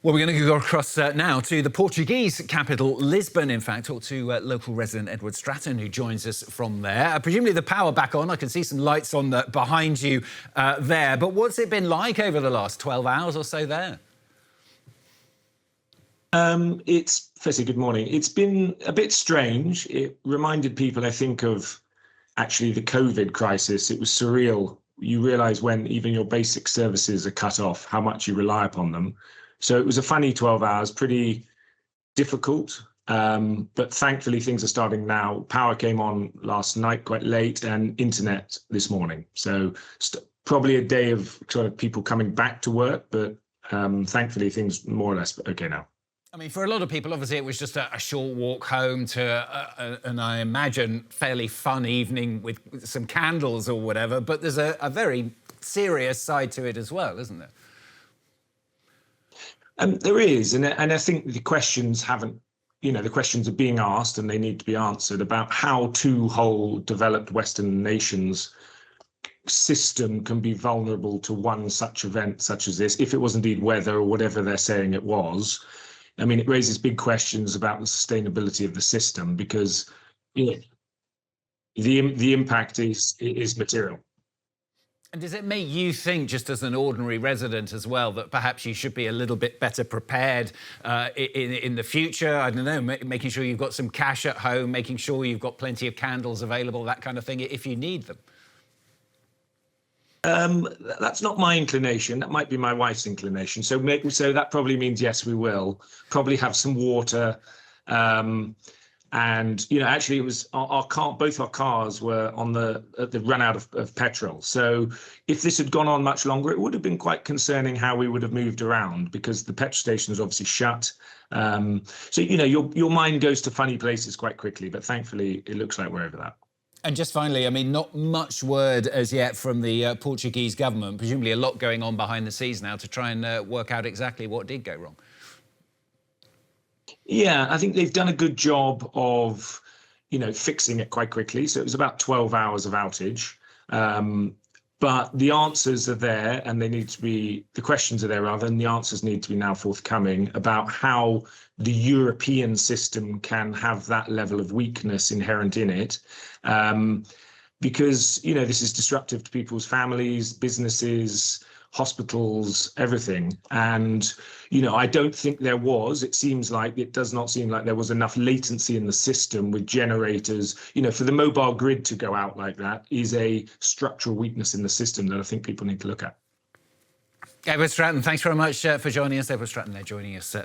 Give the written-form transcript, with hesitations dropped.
Well, we're going to go across now to the Portuguese capital, Lisbon, in fact, talk to local resident Edward Stratton, who joins us from there. Presumably the power back on. I can see some lights on behind you there. But what's it been like over the last 12 hours or so there? Firstly, good morning. It's been a bit strange. It reminded people, I think, of actually the COVID crisis. It was surreal. You realise when even your basic services are cut off, how much you rely upon them. So it was a funny 12 hours, pretty difficult, but thankfully things are starting now. Power came on last night quite late and internet this morning. So probably a day of sort of people coming back to work, but thankfully things more or less okay now. I mean, for a lot of people, obviously, it was just a short walk home to, and I imagine, fairly fun evening with some candles or whatever, but there's a very serious side to it as well, isn't there? There is, and I think the questions the questions are being asked and they need to be answered about how two whole developed Western nations system can be vulnerable to one such event such as this, if it was indeed weather or whatever they're saying it was. I mean, it raises big questions about the sustainability of the system because the impact is material. And does it make you think, just as an ordinary resident as well, that perhaps you should be a little bit better prepared in the future? I don't know, making sure you've got some cash at home, making sure you've got plenty of candles available, that kind of thing, if you need them? That's not my inclination. That might be my wife's inclination. So that probably means yes, we will probably have some water. And actually, it was our car. Both our cars were on the run out of petrol. So if this had gone on much longer, it would have been quite concerning how we would have moved around because the petrol station is obviously shut. So your mind goes to funny places quite quickly. But thankfully, it looks like we're over that. And just finally, I mean, not much word as yet from the Portuguese government. Presumably, a lot going on behind the scenes now to try and work out exactly what did go wrong. Yeah, I think they've done a good job of, fixing it quite quickly. So it was about 12 hours of outage. But the answers are there and the questions are there rather, and the answers need to be now forthcoming about how the European system can have that level of weakness inherent in it. Because, this is disruptive to people's families, businesses, hospitals, everything. And, I don't think it does not seem like there was enough latency in the system with generators. For the mobile grid to go out like that is a structural weakness in the system that I think people need to look at. Edward Stratton, thanks very much for joining us. Edward Stratton there joining us.